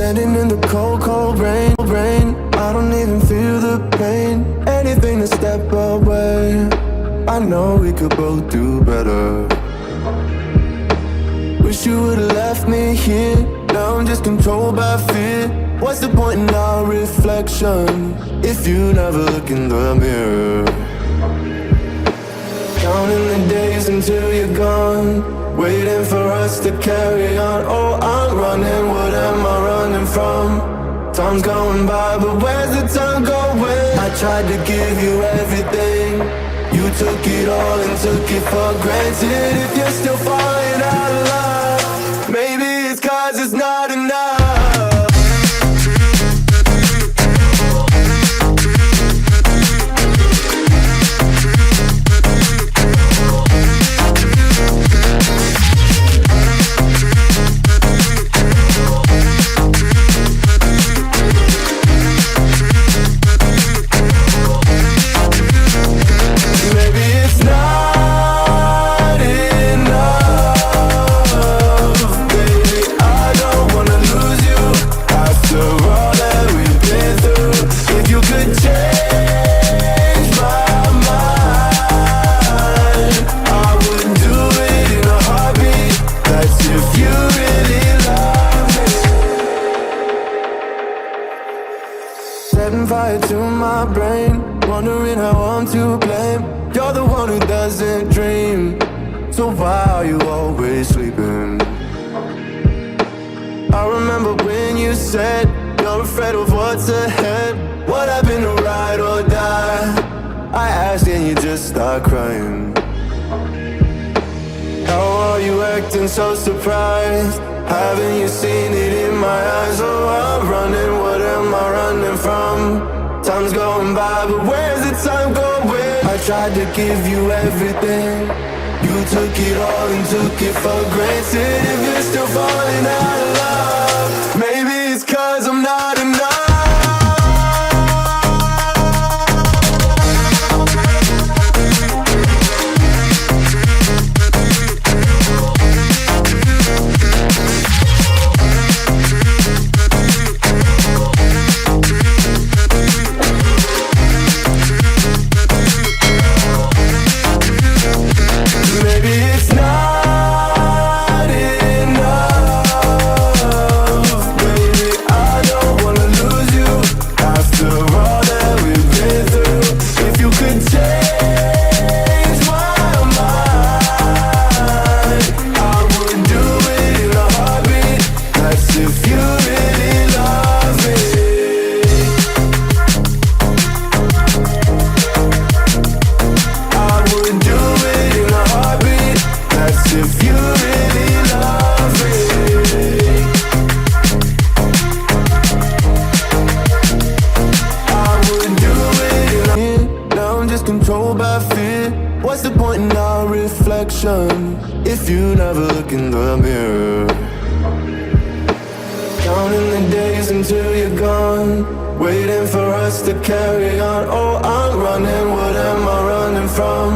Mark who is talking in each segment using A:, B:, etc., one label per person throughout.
A: Standing in the cold, cold rain. I don't even feel the pain. Anything to step away. I know we could both do better. Wish you would've left me here. Now I'm just controlled by fear. What's the point in our reflection if you never look in the mirror? Counting the days until you're gone, waiting for us to carry on. Oh, I'm running, what am I running from? Time's going by, but where's the time going? I tried to give you everything. You took it all and took it for granted. If you're still falling out of love, maybe it's 'cause it's not enough. Setting fire to my brain, wondering how I'm to blame. You're the one who doesn't dream, so why are you always sleeping? I remember when you said you're afraid of what's ahead. What happened to ride or die? I asked and you just start crying. How are you acting so surprised? Haven't you seen it in my eyes? Oh, I'm running, what am I running from? Time's going by, but where's the time going? I tried to give you everything. You took it all and took it for granted. If you're still falling out of love, maybe it's 'cause I'm not enough. Controlled by fear. What's the point in our reflection if you never look in the mirror? Counting the days until you're gone, waiting for us to carry on. Oh, I'm running, what am I running from?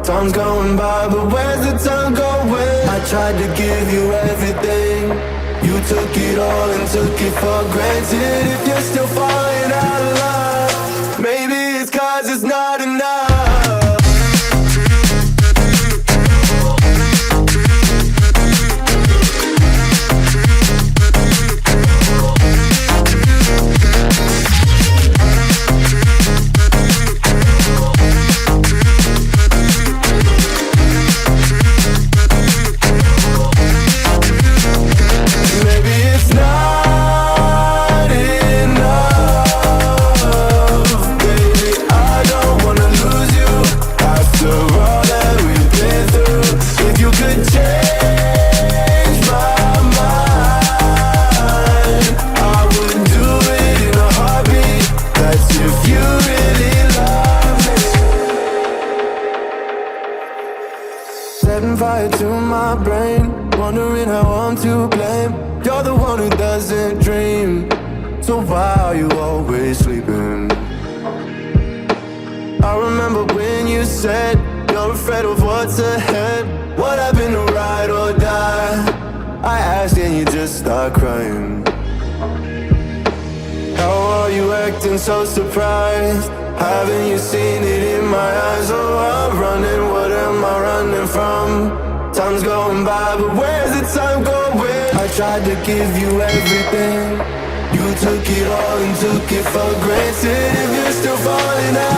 A: Time's going by, but where's the time going? I tried to give you everything. You took it all and took it for granted. If you're still falling out of love, maybe it's 'cause it's not enough. Setting fire to my brain, wondering how I'm to blame. You're the one who doesn't dream, so why are you always sleeping? I remember when you said you're afraid of what's ahead. What happened to ride or die? I asked and you just start crying. How are you acting so surprised? Haven't you seen it in my eyes? Oh, I'm running, what am I running from? Time's going by, but where's the time going? I tried to give you everything. You took it all and took it for granted. If you're still falling out